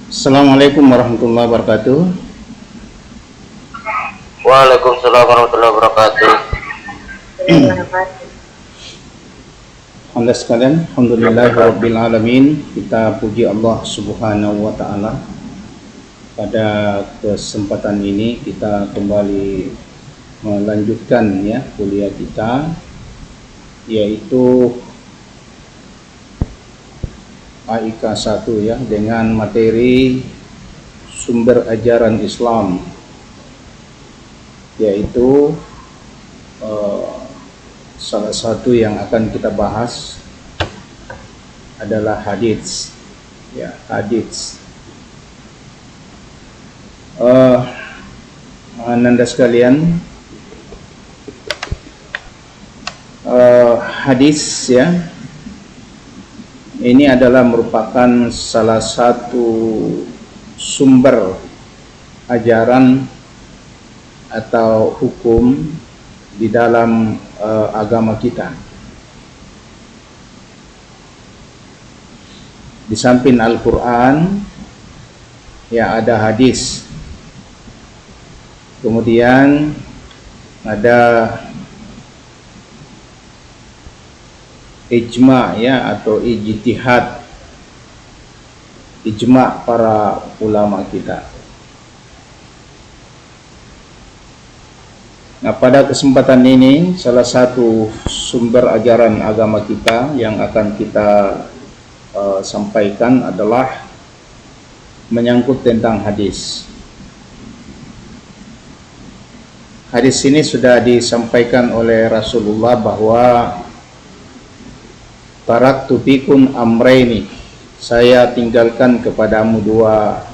Assalamualaikum warahmatullahi wabarakatuh. Waalaikumsalam warahmatullahi wabarakatuh. Anda sekalian, alhamdulillahirabbil alamin. Kita puji Allah Subhanahu wa taala. Pada kesempatan ini kita kembali melanjutkan ya kuliah kita, yaitu AIK 1 ya, dengan materi sumber ajaran Islam, yaitu salah satu yang akan kita bahas adalah hadits ya, hadits. Anda sekalian, hadis ya, ini adalah merupakan salah satu sumber ajaran atau hukum di dalam agama kita. Di samping Al-Quran ya ada hadis, kemudian ada ijma ya, atau ijtihad, ijma para ulama kita. Nah, pada kesempatan ini salah satu sumber ajaran agama kita yang akan kita sampaikan adalah menyangkut tentang hadis. Hadis ini sudah disampaikan oleh Rasulullah bahwa taraktu fikum amraini, saya tinggalkan kepadamu dua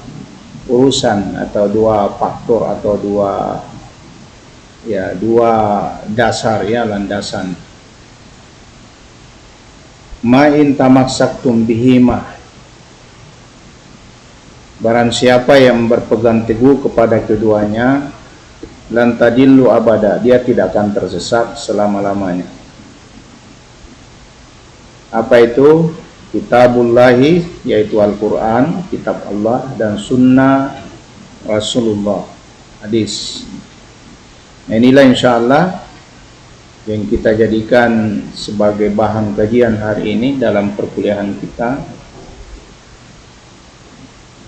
urusan atau dua faktor atau dua dasar ya, landasan. Ma'in tamassaktum bihima, barang siapa yang berpegang teguh kepada keduanya, lan tadillu abada, dia tidak akan tersesat selama-lamanya. Apa itu? Kitabullahi, yaitu Al-Quran, kitab Allah, dan sunnah Rasulullah, hadis. Nah, inilah insyaallah yang kita jadikan sebagai bahan kajian hari ini dalam perkuliahan kita.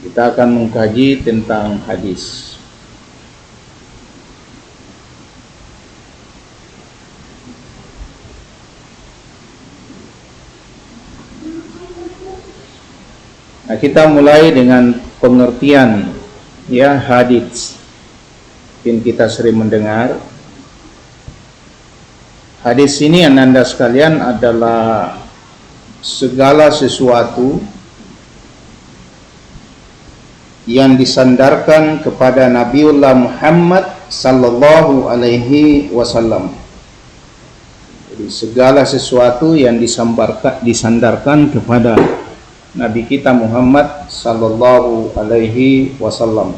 Kita akan mengkaji tentang hadis. Nah, kita mulai dengan pengertian ya hadits. Mungkin kita sering mendengar hadis ini, Anda sekalian, adalah segala sesuatu yang disandarkan kepada Nabiullah Muhammad sallallahu alaihi wasallam. Jadi segala sesuatu yang disandarkan kepada Nabi kita Muhammad sallallahu alaihi wasallam,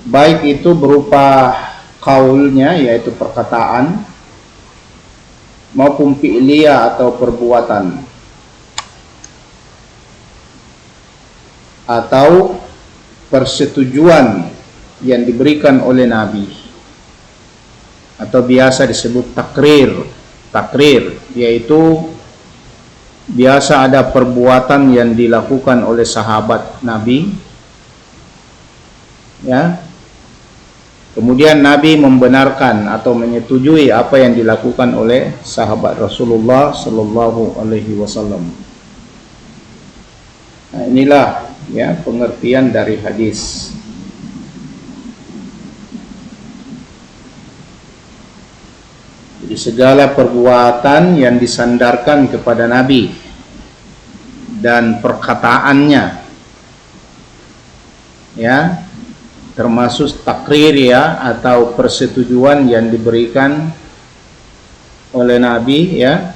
baik itu berupa qaulnya, yaitu perkataan, maupun fi'liyah atau perbuatan, atau persetujuan yang diberikan oleh Nabi, atau biasa disebut takrir, yaitu biasa ada perbuatan yang dilakukan oleh sahabat Nabi ya, kemudian Nabi membenarkan atau menyetujui apa yang dilakukan oleh sahabat Rasulullah sallallahu alaihi wasallam. Nah, inilah ya pengertian dari hadis. Jadi segala perbuatan yang disandarkan kepada Nabi dan perkataannya ya, termasuk takrir ya, atau persetujuan yang diberikan oleh Nabi ya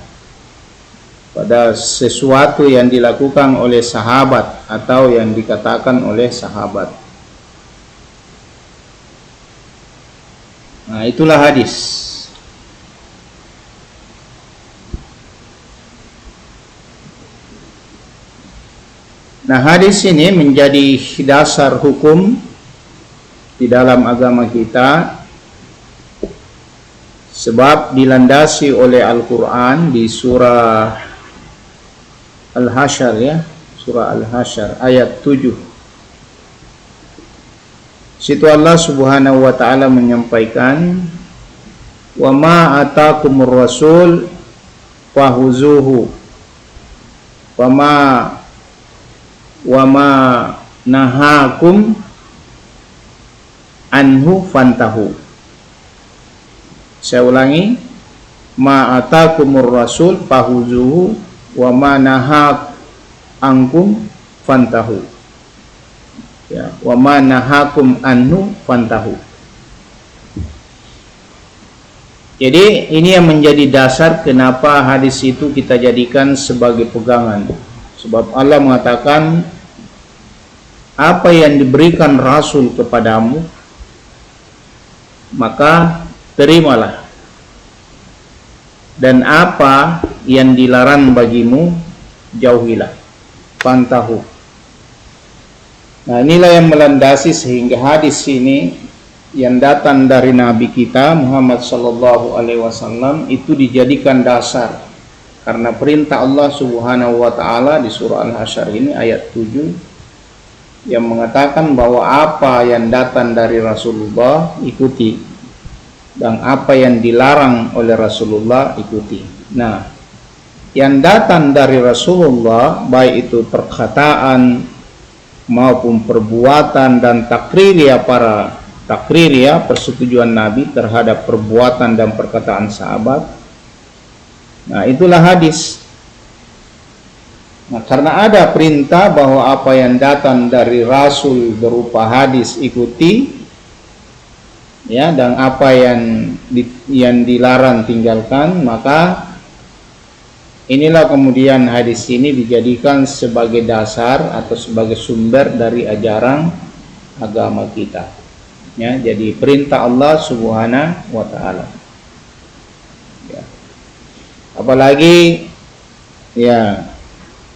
pada sesuatu yang dilakukan oleh sahabat atau yang dikatakan oleh sahabat. Nah, itulah hadis. Nah, hadis ini menjadi dasar hukum di dalam agama kita sebab dilandasi oleh Al-Quran di surah Al-Hasyr, ya, surah Al-Hasyr ayat 7. Situ Allah Subhanahu wa taala menyampaikan, "Wa ma atakumur rasul fahuzuhu wa ma nahakum anhu fantahu." Saya ulangi, "Ma atakumur rasul fahuzuhu wa ma nahak ankum fantahu." Ya, wa ma nahakum anhu fantahu. Jadi ini yang menjadi dasar kenapa hadis itu kita jadikan sebagai pegangan. Sebab Allah mengatakan, apa yang diberikan Rasul kepadamu, maka terimalah. Dan apa yang dilarang bagimu, jauhilah. Fantahu. Nah, inilah yang melandasi sehingga hadis ini yang datang dari Nabi kita Muhammad sallallahu alaihi wasallam itu dijadikan dasar karena perintah Allah Subhanahu wa taala di surah Al-Hasyr ini ayat 7 yang mengatakan bahwa apa yang datang dari Rasulullah ikuti dan apa yang dilarang oleh Rasulullah ikuti. Nah, yang datang dari Rasulullah baik itu perkataan maupun perbuatan dan takrir persetujuan Nabi terhadap perbuatan dan perkataan sahabat. Nah, itulah hadis. Nah, karena ada perintah bahwa apa yang datang dari Rasul berupa hadis ikuti, ya, dan apa yang dilarang tinggalkan, maka inilah kemudian hadis ini dijadikan sebagai dasar atau sebagai sumber dari ajaran agama kita. Ya, jadi perintah Allah Subhanahu wa taala. Ya. Apalagi ya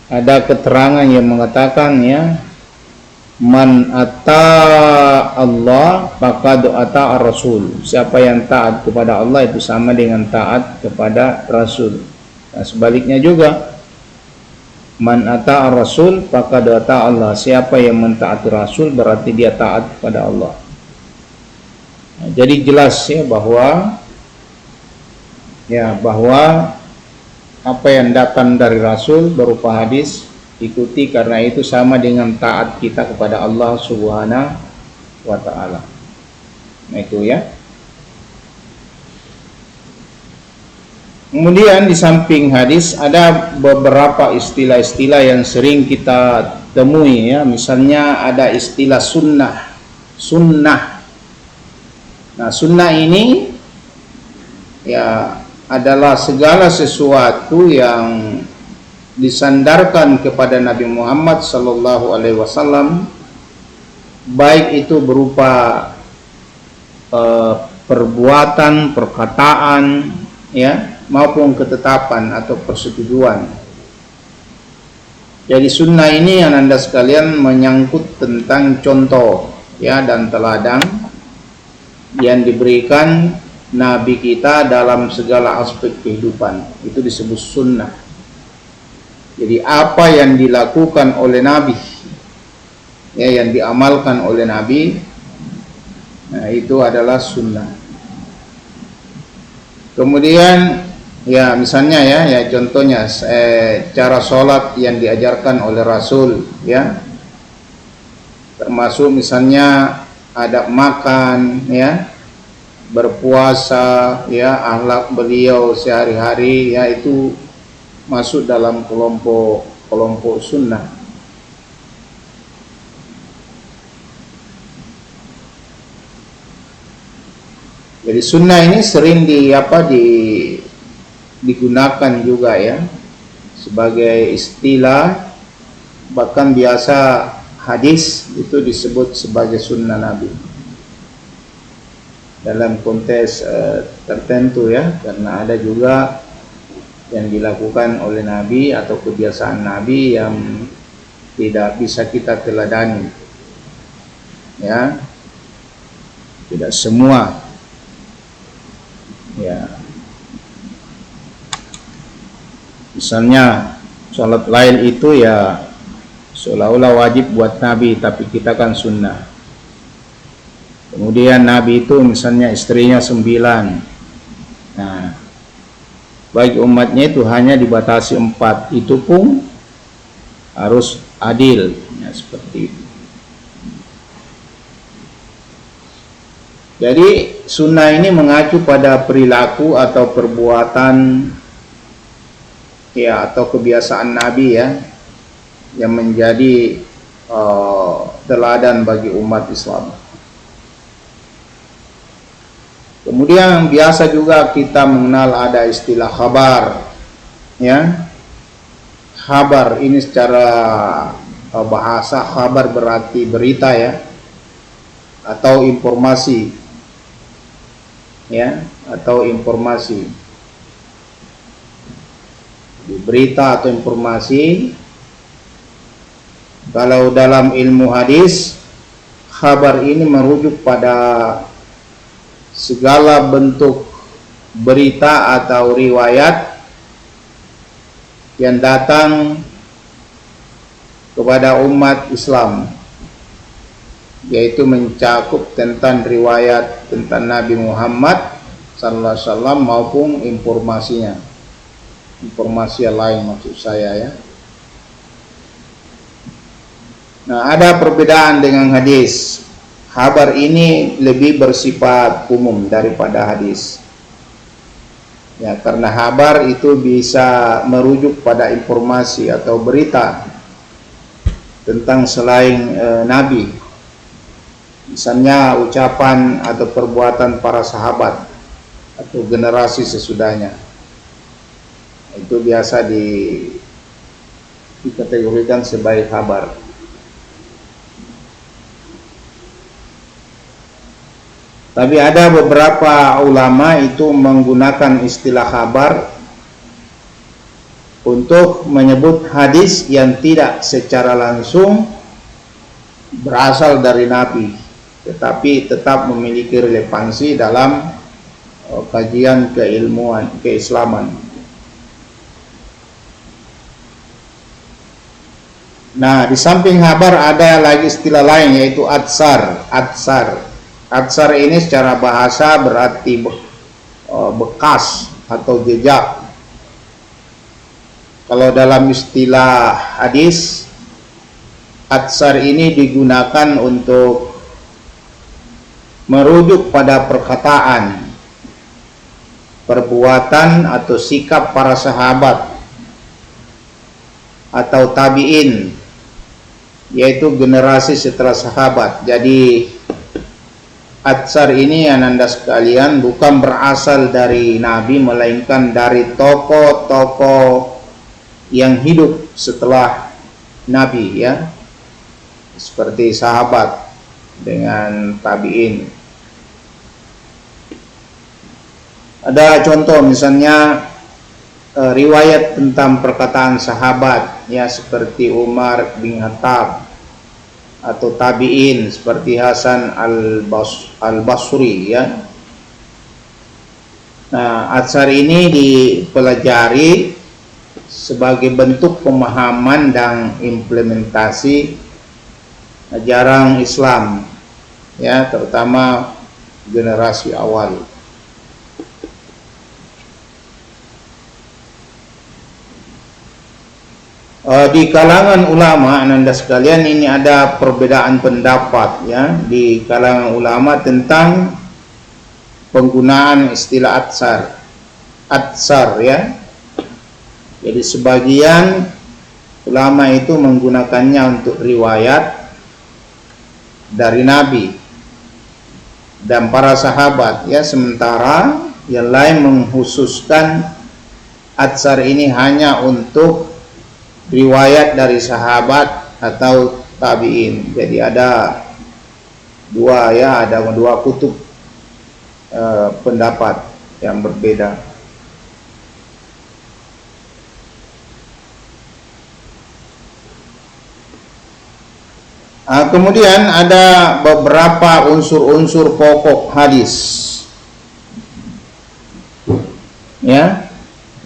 ada keterangan yang mengatakan, ya, man ata Allah faqad ata ar-rasul. Siapa yang taat kepada Allah itu sama dengan taat kepada Rasul. Nah, sebaliknya juga, man ata ar-rasul faqad ata Allah. Siapa yang mentaati Rasul berarti dia taat kepada Allah. Nah, jadi jelas ya bahwa apa yang datang dari Rasul berupa hadis ikuti, karena itu sama dengan taat kita kepada Allah Subhanahu wa taala. Nah, itu ya. Kemudian di samping hadis ada beberapa istilah-istilah yang sering kita temui, ya. Misalnya ada istilah sunnah. Nah, sunnah ini ya adalah segala sesuatu yang disandarkan kepada Nabi Muhammad sallallahu alaihi wasallam, baik itu berupa perbuatan, perkataan, ya, maupun ketetapan atau persetujuan. Jadi sunnah ini yang Anda sekalian menyangkut tentang contoh, ya, dan teladan yang diberikan Nabi kita dalam segala aspek kehidupan. Itu disebut sunnah. Jadi apa yang dilakukan oleh Nabi, ya, yang diamalkan oleh Nabi, nah, itu adalah sunnah. Kemudian ya misalnya ya contohnya cara sholat yang diajarkan oleh Rasul, ya, termasuk misalnya adab makan, ya, berpuasa, ya, akhlak beliau sehari-hari, ya, itu masuk dalam kelompok sunnah. Jadi sunnah ini sering digunakan juga, ya, sebagai istilah, bahkan biasa hadis itu disebut sebagai sunnah Nabi dalam konteks tertentu, ya, karena ada juga yang dilakukan oleh Nabi atau kebiasaan Nabi yang tidak bisa kita teladani, ya, tidak semua, ya. Misalnya sholat lail itu ya seolah-olah wajib buat Nabi, tapi kita kan sunnah. Kemudian Nabi itu misalnya istrinya 9, nah bagi umatnya itu hanya dibatasi 4, itu pun harus adil, ya, seperti itu. Jadi sunnah ini mengacu pada perilaku atau perbuatan, ya, atau kebiasaan Nabi, ya, yang menjadi teladan bagi umat Islam. Kemudian biasa juga kita mengenal ada istilah khabar, ya. Khabar ini secara bahasa khabar berarti berita, ya, atau informasi, ya, atau informasi. Berita atau informasi. Kalau dalam ilmu hadis, khabar ini merujuk pada segala bentuk berita atau riwayat yang datang kepada umat Islam, yaitu mencakup tentang riwayat tentang Nabi Muhammad sallallahu alaihi wasallam maupun informasinya, informasi yang lain maksud saya, ya. Nah, ada perbedaan dengan hadis. Khabar ini lebih bersifat umum daripada hadis, ya, karena khabar itu bisa merujuk pada informasi atau berita tentang selain Nabi, misalnya ucapan atau perbuatan para sahabat atau generasi sesudahnya. Itu biasa dikategorikan sebagai khabar. Tapi ada beberapa ulama itu menggunakan istilah khabar untuk menyebut hadis yang tidak secara langsung berasal dari Nabi, tetapi tetap memiliki relevansi dalam kajian keilmuan keislaman. Nah, di samping khabar ada lagi istilah lain, yaitu atsar. Atsar ini secara bahasa berarti bekas atau jejak. Kalau dalam istilah hadis, atsar ini digunakan untuk merujuk pada perkataan, perbuatan atau sikap para sahabat atau tabi'in, yaitu generasi setelah sahabat. Jadi atsar ini, ananda sekalian, bukan berasal dari Nabi, melainkan dari tokoh-tokoh yang hidup setelah Nabi, ya, seperti sahabat dengan tabi'in. Ada contoh misalnya riwayat tentang perkataan sahabat, ya, seperti Umar bin Khattab, atau tabi'in seperti Hasan al-Basri, ya. Nah, atsar ini dipelajari sebagai bentuk pemahaman dan implementasi ajaran Islam, ya, terutama generasi awal. Di kalangan ulama, ananda sekalian, ini ada perbedaan pendapat, ya, di kalangan ulama tentang penggunaan istilah atsar, ya. Jadi sebagian ulama itu menggunakannya untuk riwayat dari Nabi dan para sahabat, ya, sementara yang lain mengkhususkan atsar ini hanya untuk riwayat dari sahabat atau tabi'in. Jadi ada dua kutub pendapat yang berbeda. Kemudian ada beberapa unsur-unsur pokok hadis. Ya,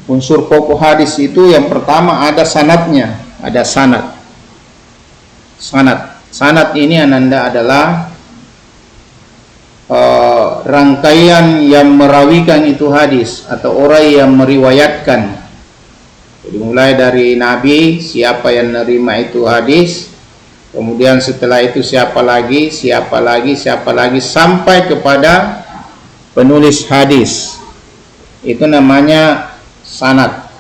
unsur pokok hadis itu yang pertama ada sanadnya, ada sanad. Sanad ini ananda adalah rangkaian yang merawikan itu hadis atau orang yang meriwayatkan. Jadi mulai dari Nabi, siapa yang menerima itu hadis, kemudian setelah itu siapa lagi, sampai kepada penulis hadis. Itu namanya sanad.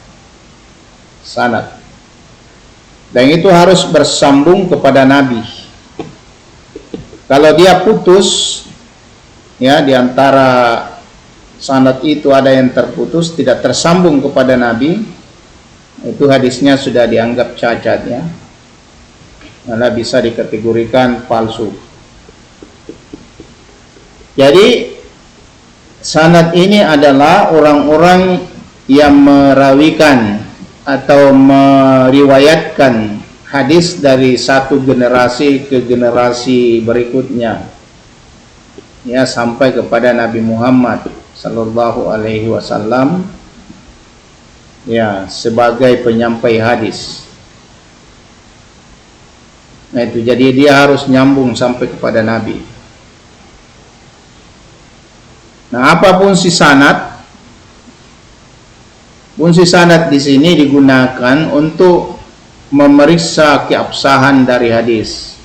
Dan itu harus bersambung kepada Nabi. Kalau dia putus, ya, di antara sanad itu ada yang terputus, tidak tersambung kepada Nabi, itu hadisnya sudah dianggap cacat, ya. Malah bisa dikategorikan palsu. Jadi sanad ini adalah orang-orang yang merawikan atau meriwayatkan hadis dari satu generasi ke generasi berikutnya, ya, sampai kepada Nabi Muhammad sallallahu alaihi wasallam, ya, sebagai penyampai hadis. Nah, itu jadi dia harus nyambung sampai kepada Nabi. Nah, apapun si sanad, fungsi sanad di sini digunakan untuk memeriksa keabsahan dari hadis.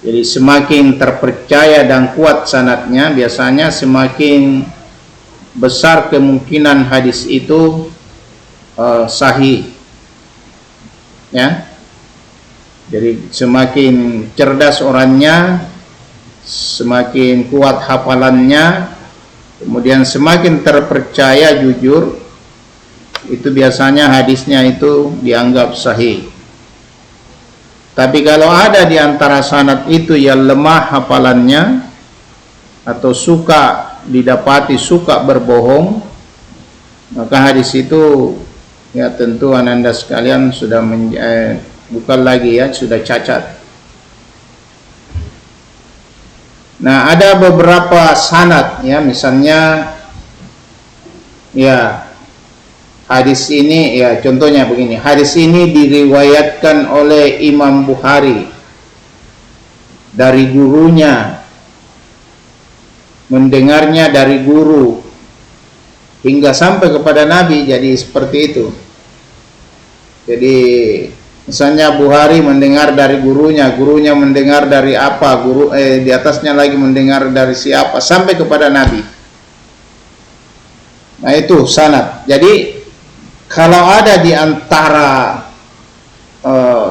Jadi semakin terpercaya dan kuat sanadnya, biasanya semakin besar kemungkinan hadis itu sahih. Ya. Jadi semakin cerdas orangnya, semakin kuat hafalannya, kemudian semakin terpercaya, jujur, itu biasanya hadisnya itu dianggap sahih. Tapi kalau ada di antara sanad itu yang lemah hafalannya atau suka berbohong, maka hadis itu, ya, tentu ananda sekalian sudah bukan lagi, ya, sudah cacat. Nah, ada beberapa sanad, ya, misalnya, ya, hadis ini, ya, contohnya begini, hadis ini diriwayatkan oleh Imam Bukhari dari gurunya, mendengarnya dari guru hingga sampai kepada Nabi. Jadi seperti itu. Jadi misalnya Bukhari mendengar dari gurunya mendengar dari apa, di atasnya lagi mendengar dari siapa, sampai kepada Nabi. Nah, itu sanad. Jadi kalau ada di antara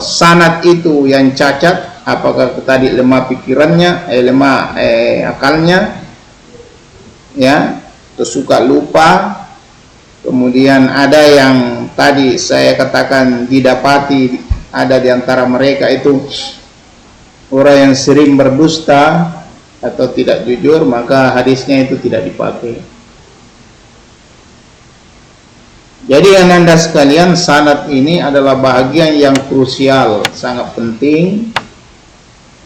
sanad itu yang cacat, apakah tadi lemah pikirannya, lemah akalnya, ya, atau suka lupa, kemudian ada yang tadi saya katakan didapati ada di antara mereka itu orang yang sering berdusta atau tidak jujur, maka hadisnya itu tidak dipakai. Jadi ananda sekalian, sanad ini adalah bagian yang krusial, sangat penting,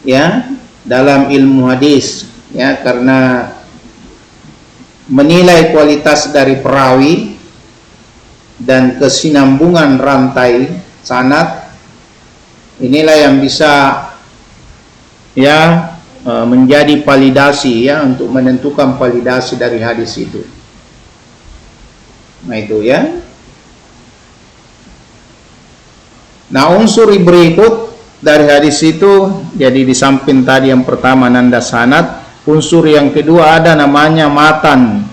ya, dalam ilmu hadis, ya, karena menilai kualitas dari perawi dan kesinambungan rantai sanad, inilah yang bisa, ya, menjadi validasi, ya, untuk menentukan validasi dari hadis itu. Nah, itu, ya. Nah, unsur berikut dari hadis itu, jadi di samping tadi yang pertama nanda sanad, unsur yang kedua ada namanya matan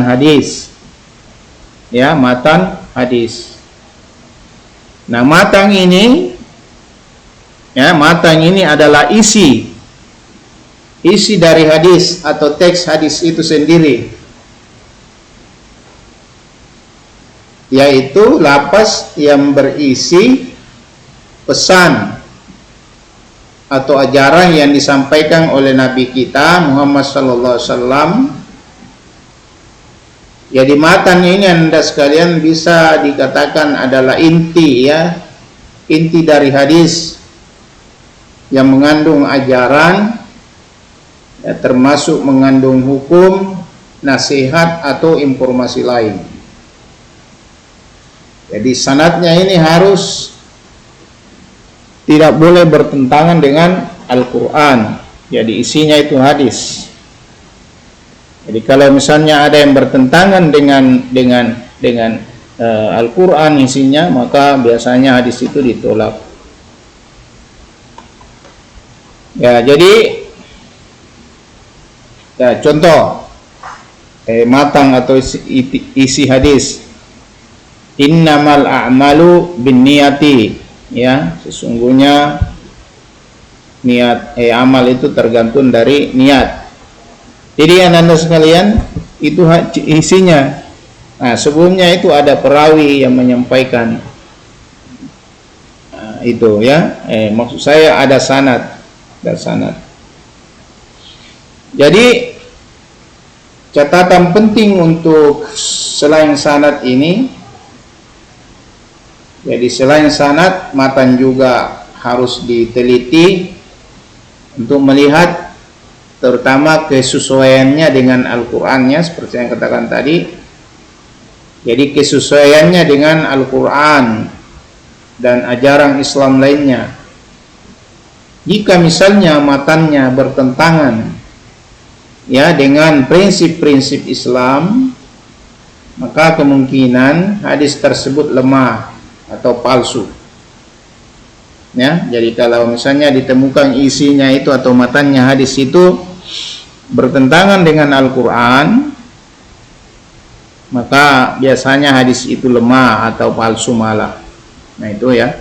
hadis, ya, matan hadis. Nah, matan ini, ya, matan ini adalah isi dari hadis atau teks hadis itu sendiri, yaitu lafaz yang berisi pesan atau ajaran yang disampaikan oleh Nabi kita Muhammad sallallahu alaihi wasallam. Jadi matan ini anda sekalian bisa dikatakan adalah inti, ya, inti dari hadis yang mengandung ajaran, ya, termasuk mengandung hukum, nasihat atau informasi lain. Jadi sanadnya ini harus tidak boleh bertentangan dengan Al-Quran. Jadi isinya itu hadis. Jadi kalau misalnya ada yang bertentangan dengan Al-Quran isinya, maka biasanya hadis itu ditolak. Ya, jadi ya, contoh matan atau isi hadis, innamal a'malu binniyati, ya, sesungguhnya niat amal itu tergantung dari niat. Jadi anda sekalian, itu isinya. Nah, sebelumnya itu ada perawi yang menyampaikan itu, ya, maksud saya ada sanad. Jadi catatan penting untuk selain sanad ini, jadi selain sanad, matan juga harus diteliti untuk melihat terutama kesesuaiannya dengan Al-Qur'annya, seperti yang katakan tadi. Jadi kesesuaiannya dengan Al-Qur'an dan ajaran Islam lainnya. Jika misalnya matannya bertentangan, ya, dengan prinsip-prinsip Islam, maka kemungkinan hadis tersebut lemah atau palsu. Ya, jadi kalau misalnya ditemukan isinya itu atau matannya hadis itu bertentangan dengan Al-Quran, maka biasanya hadis itu lemah atau palsu malah. Nah itu, ya.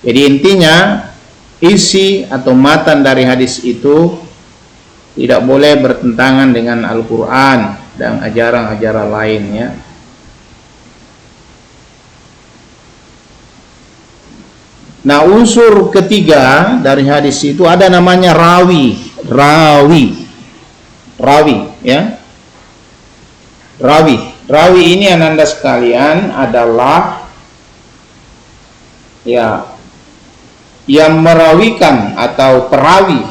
Jadi intinya isi atau matan dari hadis itu tidak boleh bertentangan dengan Al-Quran dan ajaran-ajaran lainnya. Nah, unsur ketiga dari hadis itu ada namanya rawi, ya. Rawi ini ananda sekalian adalah, ya, yang merawikan atau perawi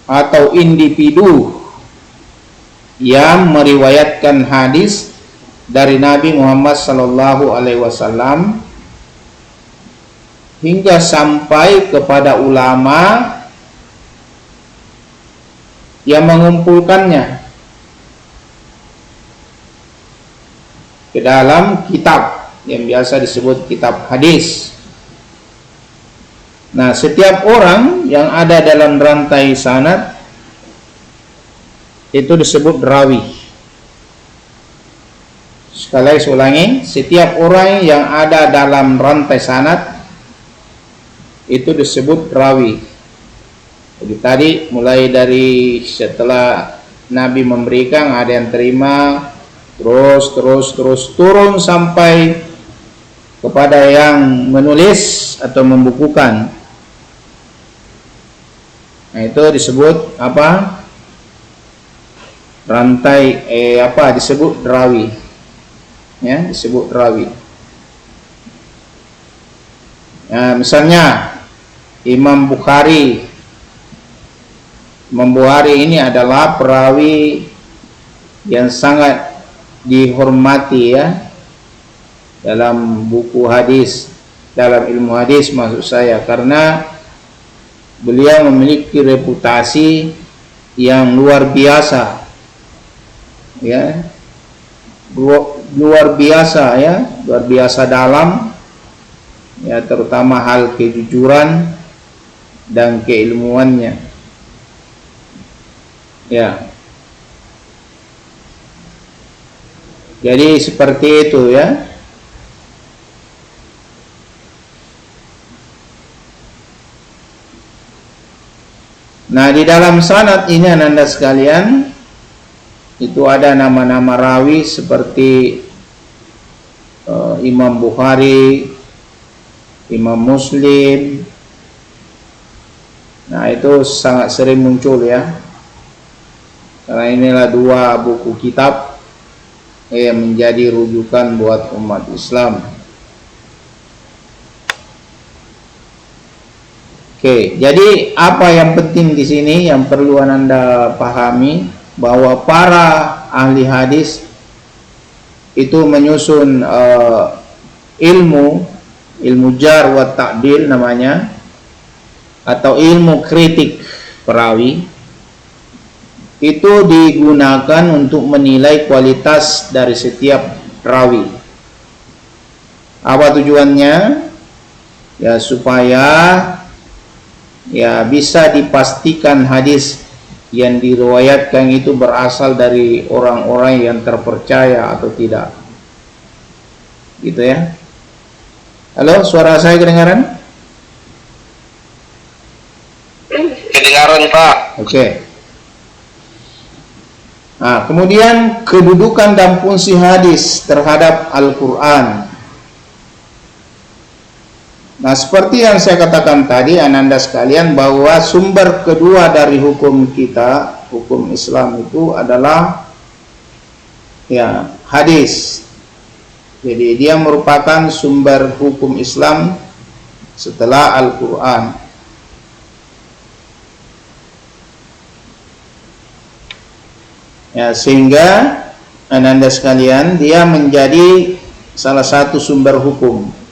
atau individu yang meriwayatkan hadis dari Nabi Muhammad SAW hingga sampai kepada ulama yang mengumpulkannya ke dalam kitab yang biasa disebut kitab hadis. Nah, setiap orang yang ada dalam rantai sanad itu disebut rawi. Sekali lagi saya ulangi, setiap orang yang ada dalam rantai sanad itu disebut rawi. Jadi tadi mulai dari setelah Nabi memberikan, ada yang terima, terus turun sampai kepada yang menulis atau membukukan. Nah, itu disebut apa? Rantai disebut rawi. Ya, disebut rawi. Nah, misalnya Imam Bukhari ini adalah perawi yang sangat dihormati, ya, dalam buku hadis, dalam ilmu hadis maksud saya, karena beliau memiliki reputasi yang luar biasa, ya, luar biasa dalam, ya, terutama hal kejujuran dan keilmuannya, ya. Jadi seperti itu, ya. Nah, di dalam sanad ini ananda sekalian itu ada nama-nama rawi seperti Imam Bukhari, Imam Muslim. Nah, itu sangat sering muncul, ya, karena inilah dua buku kitab yang menjadi rujukan buat umat Islam. Oke, jadi apa yang penting di sini yang perlu Anda pahami bahwa para ahli hadis itu menyusun ilmu jar wa ta'dil namanya, atau ilmu kritik perawi, itu digunakan untuk menilai kualitas dari setiap rawi. Apa tujuannya? Ya supaya ya bisa dipastikan hadis yang diriwayatkan itu berasal dari orang-orang yang terpercaya atau tidak. Gitu ya. Halo, suara saya kedengaran? Kedengaran, Pak. Oke. Nah, kemudian kedudukan dan fungsi hadis terhadap Al-Quran. Nah, seperti yang saya katakan tadi, Ananda sekalian, bahwa sumber kedua dari hukum kita, hukum Islam itu adalah ya hadis. Jadi dia merupakan sumber hukum Islam setelah Al-Quran. Ya, sehingga Ananda sekalian, dia menjadi salah satu sumber hukum.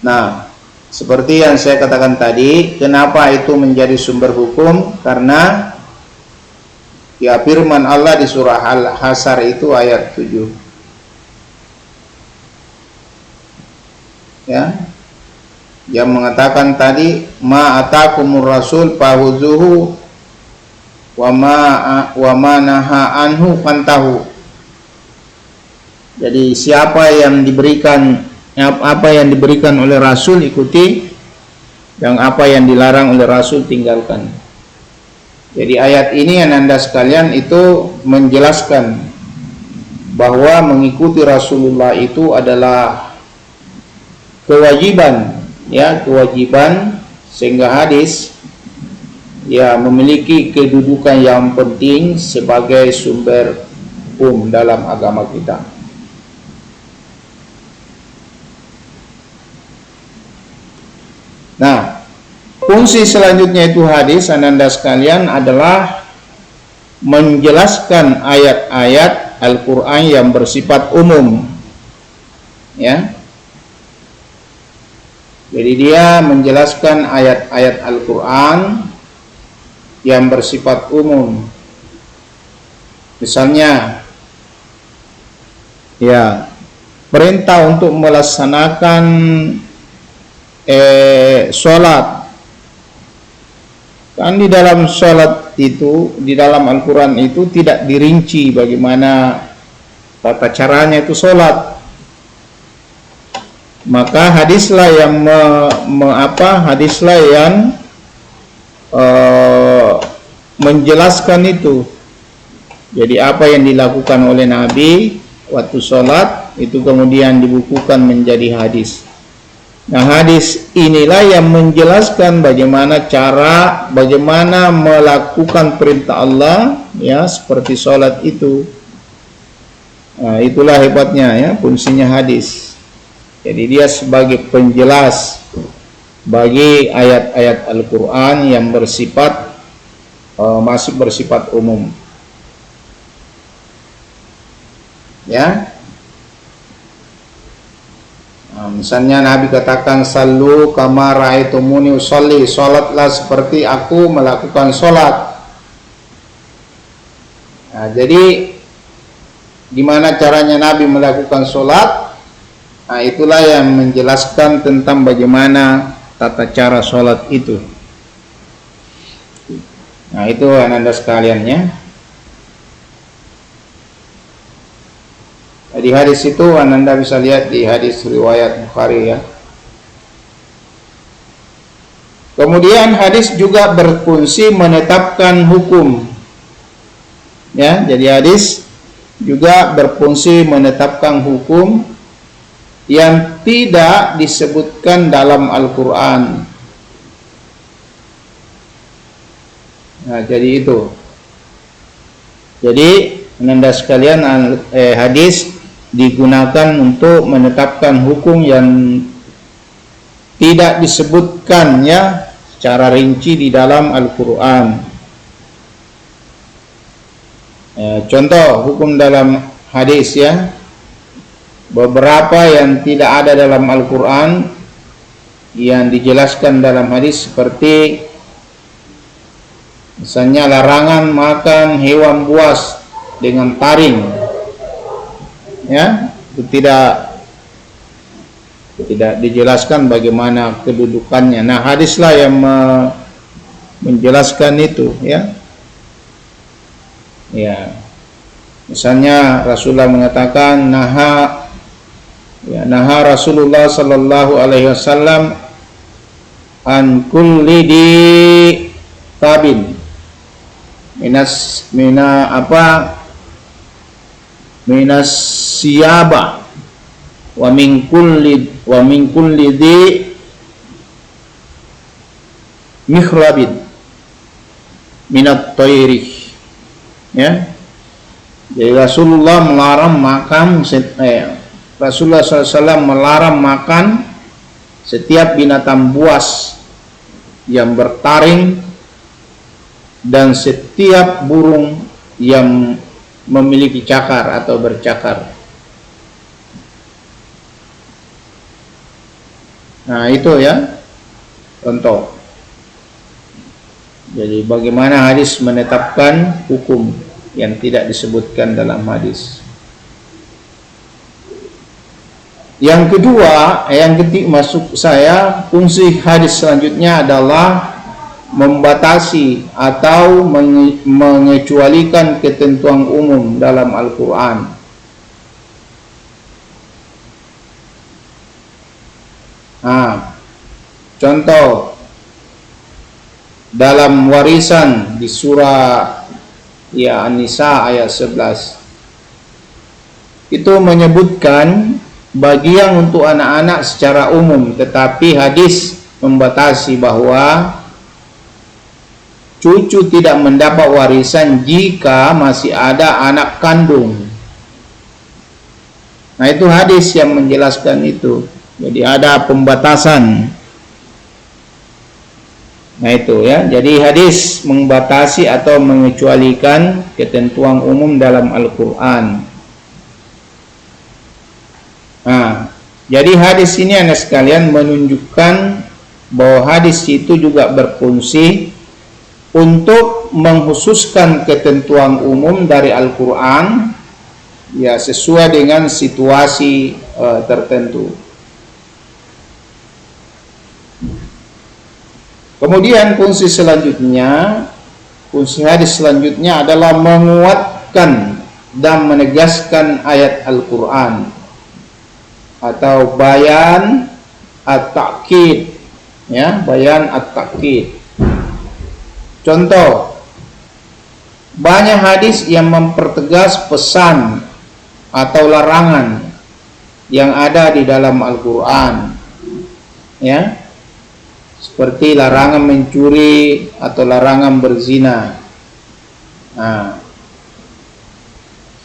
Nah, seperti yang saya katakan tadi, kenapa itu menjadi sumber hukum? Karena ya firman Allah di surah Al-Hasr itu ayat 7. Ya. Yang mengatakan tadi, ma atakumur rasul fahuzuhu wa ma naha anhu fantahu. Jadi siapa yang diberikan apa yang diberikan oleh Rasul ikuti, yang apa yang dilarang oleh Rasul tinggalkan. Jadi ayat ini Ananda sekalian itu menjelaskan bahwa mengikuti Rasulullah itu adalah kewajiban, ya kewajiban, sehingga hadis ya memiliki kedudukan yang penting sebagai sumber hukum dalam agama kita. Nah, fungsi selanjutnya itu hadis Ananda sekalian adalah menjelaskan ayat-ayat Al-Quran yang bersifat umum, ya. Jadi dia menjelaskan ayat-ayat Al-Quran yang bersifat umum. Misalnya, ya perintah untuk melaksanakan sholat. Kan di dalam sholat itu, di dalam Al-Quran itu tidak dirinci bagaimana tata caranya itu sholat. Maka hadislah yang menjelaskan itu. Jadi apa yang dilakukan oleh Nabi waktu sholat itu kemudian dibukukan menjadi hadis. Nah, hadis inilah yang menjelaskan bagaimana melakukan perintah Allah, ya, seperti sholat itu. Nah, itulah hebatnya, ya, fungsinya hadis. Jadi dia sebagai penjelas bagi ayat-ayat Al-Quran yang masih bersifat umum, ya. Nah, misalnya Nabi katakan sallu kama ra'aitumuni usolli, salatlah seperti aku melakukan salat. Nah, jadi gimana caranya Nabi melakukan salat? Nah, itulah yang menjelaskan tentang bagaimana tata cara salat itu. Nah, itu Ananda sekalian, ya. Di hadis itu Ananda bisa lihat di hadis riwayat Bukhari, ya. Kemudian hadis juga berfungsi menetapkan hukum, ya. Jadi hadis juga berfungsi menetapkan hukum yang tidak disebutkan dalam Al-Quran. Nah, jadi itu. Jadi Ananda sekalian, hadis digunakan untuk menetapkan hukum yang tidak disebutkan ya secara rinci di dalam Al-Quran. Contoh hukum dalam hadis ya, beberapa yang tidak ada dalam Al-Quran yang dijelaskan dalam hadis, seperti misalnya larangan makan hewan buas dengan taring ya, itu tidak dijelaskan bagaimana kedudukannya. Nah, hadislah yang menjelaskan itu ya. Ya. Misalnya Rasulullah mengatakan naha Rasulullah sallallahu alaihi wasallam an kulli di tabin minas siyaba wa min kulli di mikhrabin minat thairi ya. Jadi Rasulullah melarang makan Rasulullah SAW melarang makan setiap binatang buas yang bertaring dan setiap burung yang memiliki cakar atau bercakar. Nah, itu ya contoh. Jadi bagaimana hadis menetapkan hukum yang tidak disebutkan dalam hadis. Yang kedua, fungsi hadis selanjutnya adalah membatasi atau mengecualikan ketentuan umum dalam Al-Quran. Contoh dalam warisan di surah An-Nisa ayat 11 itu menyebutkan bagian untuk anak-anak secara umum, tetapi hadis membatasi bahwa cucu tidak mendapat warisan jika masih ada anak kandung. Nah, itu hadis yang menjelaskan itu. Jadi ada pembatasan. Nah, itu ya. Jadi hadis membatasi atau mengecualikan ketentuan umum dalam Al-Quran. Nah, jadi hadis ini anak sekalian menunjukkan bahwa hadis itu juga berfungsi untuk mengkhususkan ketentuan umum dari Al-Quran ya, sesuai dengan situasi tertentu. Kemudian fungsi hadis selanjutnya adalah menguatkan dan menegaskan ayat Al-Quran atau bayan at-ta'kid ya, bayan at-ta'kid. Contoh, banyak hadis yang mempertegas pesan atau larangan yang ada di dalam Al-Quran ya, seperti larangan mencuri atau larangan berzina. Nah,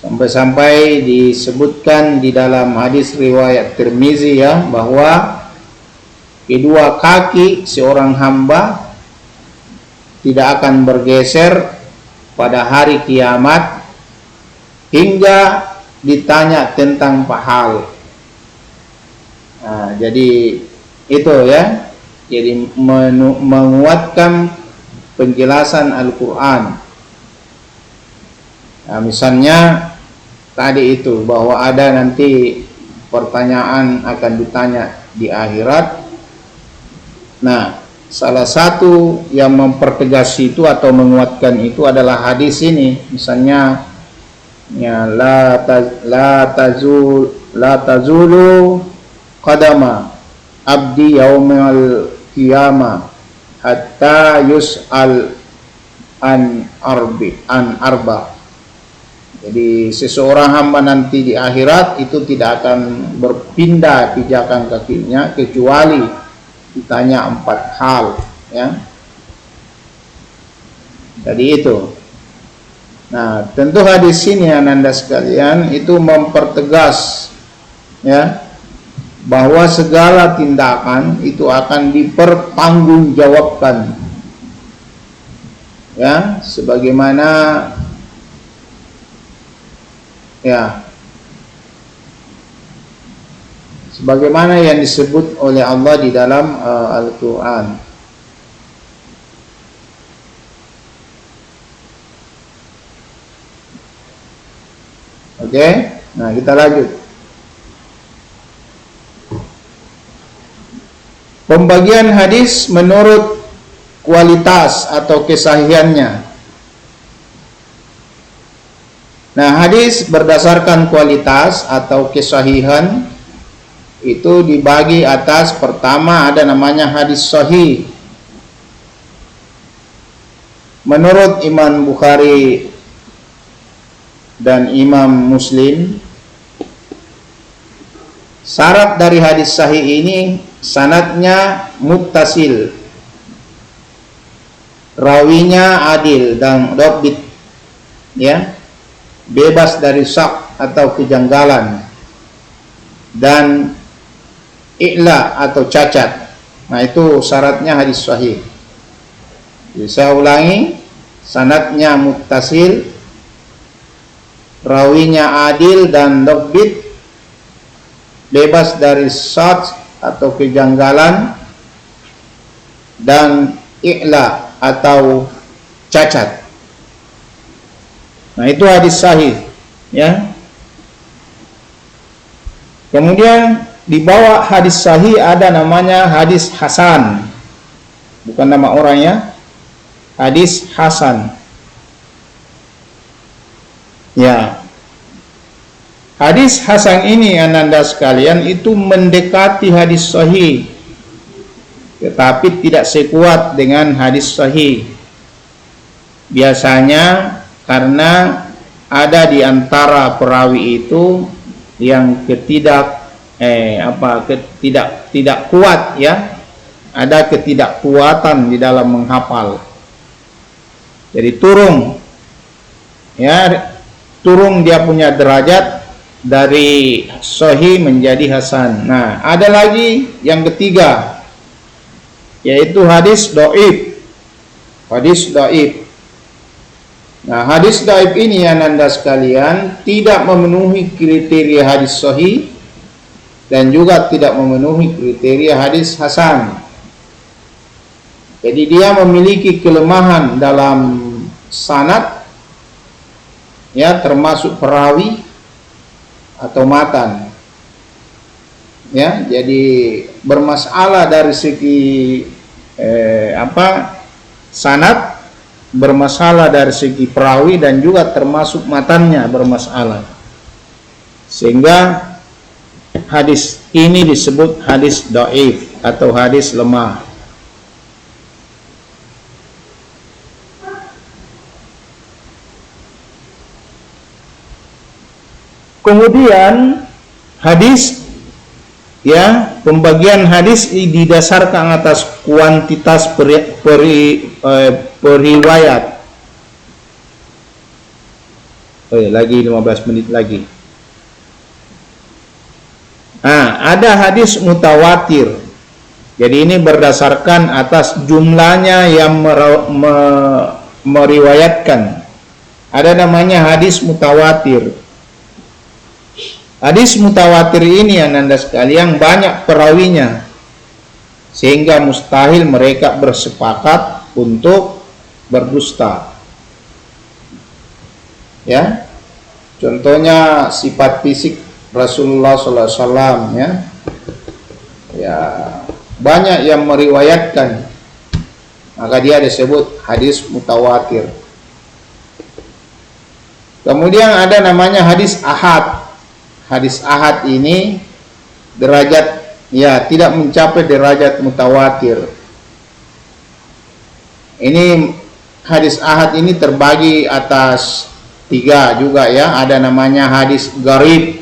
sampai-sampai disebutkan di dalam hadis riwayat Tirmizi ya, bahwa kedua kaki seorang hamba tidak akan bergeser pada hari kiamat hingga ditanya tentang pahal. Nah, jadi itu ya. Jadi menguatkan penjelasan Al-Quran. Nah, misalnya tadi itu bahwa ada nanti pertanyaan akan ditanya di akhirat. Nah, salah satu yang mempertegas itu atau menguatkan itu adalah hadis ini. Misalnya ya, la tazulu qadama abdi yaumal qiyamah hatta yus'al an arba. Jadi seseorang hamba nanti di akhirat itu tidak akan berpindah pijakan kakinya kecuali ditanya 4 hal ya. Jadi itu. Nah, tentu hadis ini ananda sekalian itu mempertegas ya bahwa segala tindakan itu akan dipertanggungjawabkan. Ya, sebagaimana yang disebut oleh Allah di dalam Al-Qur'an. Oke, nah kita lanjut. Pembagian hadis menurut kualitas atau kesahihannya. Nah, hadis berdasarkan kualitas atau kesahihan itu dibagi atas, pertama ada namanya hadis sahih. Menurut Imam Bukhari dan Imam Muslim, syarat dari hadis sahih ini sanadnya muttasil, rawinya adil dan dhabit, ya, bebas dari syak atau kejanggalan dan i'la atau cacat. Nah, itu syaratnya hadis sahih. Jadi saya ulangi, sanadnya muttasil, rawinya adil dan dhabit, bebas dari syak atau kejanggalan dan i'la atau cacat. Nah, itu hadis sahih, ya. Kemudian di bawah hadis sahih ada namanya hadis hasan. Bukan nama orangnya, hadis hasan. Ya. Hadis hasan ini ananda sekalian itu mendekati hadis sahih, tetapi tidak sekuat dengan hadis sahih. Biasanya karena ada di antara perawi itu yang tidak kuat, ya. Ada ketidakkuatan di dalam menghafal. Jadi turun dia punya derajat dari sahih menjadi hasan. Nah, ada lagi yang ketiga, yaitu hadis dhaif. Hadis dhaif. Nah, hadis dhaif ini ananda sekalian tidak memenuhi kriteria hadis sahih dan juga tidak memenuhi kriteria hadis hasan. Jadi dia memiliki kelemahan dalam sanad, ya, termasuk perawi atau matan, ya. Jadi bermasalah dari segi sanad, bermasalah dari segi perawi, dan juga termasuk matannya bermasalah, sehingga hadis ini disebut hadis dhaif atau hadis lemah. Kemudian hadis, ya, pembagian hadis didasarkan atas kuantitas periwayat. Lagi 15 menit lagi. Nah, ada hadis mutawatir. Jadi ini berdasarkan atas jumlahnya yang meriwayatkan. Ada namanya hadis mutawatir. Hadis mutawatir ini ananda sekalian banyak perawinya, sehingga mustahil mereka bersepakat untuk berdusta. Ya, contohnya sifat fisik Rasulullah SAW, ya, banyak yang meriwayatkan, maka dia disebut hadis mutawatir. Kemudian ada namanya hadis ahad. Hadis ahad ini derajat, ya, tidak mencapai derajat mutawatir. Ini hadis ahad ini terbagi atas 3 juga, ya. Ada namanya hadis gharib.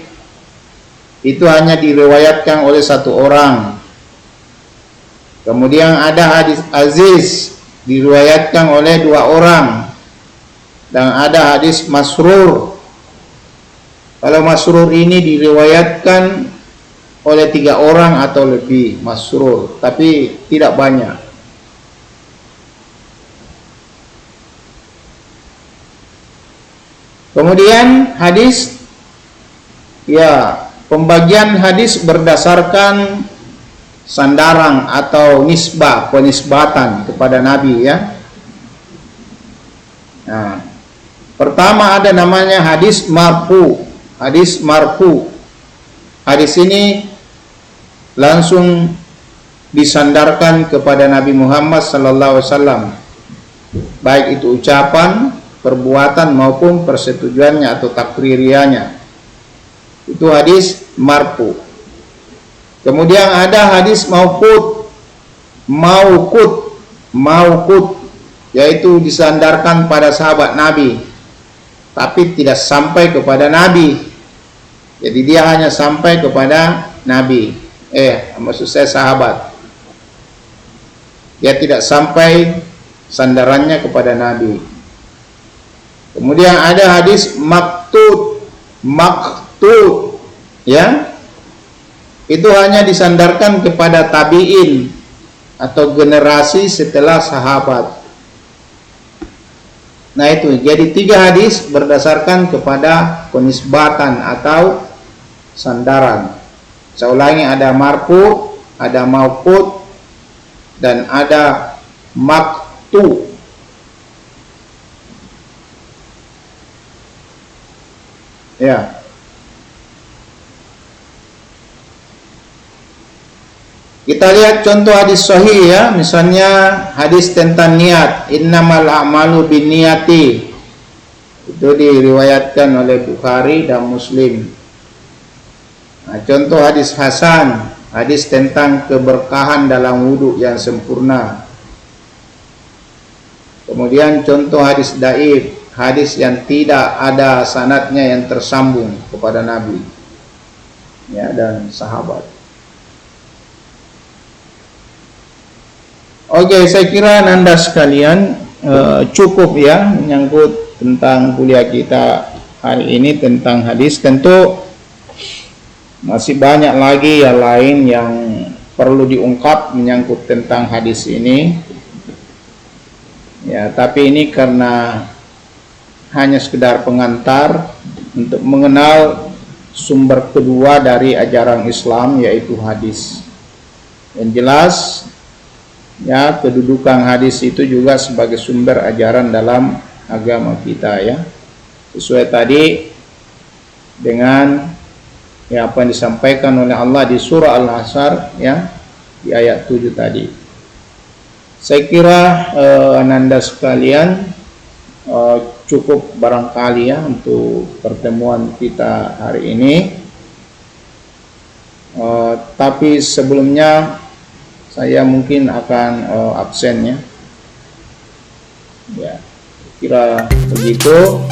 Itu hanya diriwayatkan oleh 1 orang. Kemudian ada hadis aziz, diriwayatkan oleh 2 orang. dan ada hadis masrur. Kalau masrur ini diriwayatkan oleh 3 orang atau lebih, masrur, tapi tidak banyak. Kemudian hadis, ya, pembagian hadis berdasarkan sandaran atau nisbah, penisbatan kepada Nabi, ya. Nah, pertama ada namanya hadis marfu. Hadis marfu. Hadis ini langsung disandarkan kepada Nabi Muhammad sallallahu alaihi wasallam, baik itu ucapan, perbuatan maupun persetujuannya atau takririannya. Itu hadis marfu. Kemudian ada hadis mauqut, yaitu disandarkan pada sahabat Nabi, tapi tidak sampai kepada Nabi. Jadi dia hanya sampai kepada Nabi. Maksud saya sahabat. Dia tidak sampai sandarannya kepada Nabi. Kemudian ada hadis maktut, ya. Itu hanya disandarkan kepada tabi'in atau generasi setelah sahabat. Nah itu, jadi 3 hadis berdasarkan kepada penisbatan atau sandaran. Saya ulangi, ada marfu, ada mauqut, dan ada maktu. Ya. Kita lihat contoh hadis sahih, ya. Misalnya hadis tentang niat, innamal a'malu binniyati. Itu diriwayatkan oleh Bukhari dan Muslim. Nah, contoh hadis hasan, hadis tentang keberkahan dalam wudhu yang sempurna. Kemudian contoh hadis dhaif, hadis yang tidak ada sanadnya yang tersambung kepada Nabi, ya, dan sahabat. Oke, saya kira Anda sekalian cukup, ya, menyangkut tentang kuliah kita hari ini tentang hadis. Tentu masih banyak lagi yang lain yang perlu diungkap menyangkut tentang hadis ini, ya, tapi ini karena hanya sekedar pengantar untuk mengenal sumber kedua dari ajaran Islam, yaitu hadis. Yang jelas, ya, kedudukan hadis itu juga sebagai sumber ajaran dalam agama kita, ya, sesuai tadi dengan, ya, apa yang disampaikan oleh Allah di surah Al-Hasr, ya, di ayat 7 tadi. Saya kira Anda sekalian cukup barangkali, ya, untuk pertemuan kita hari ini. Tapi sebelumnya saya mungkin akan absen, ya. Ya, kira begitu.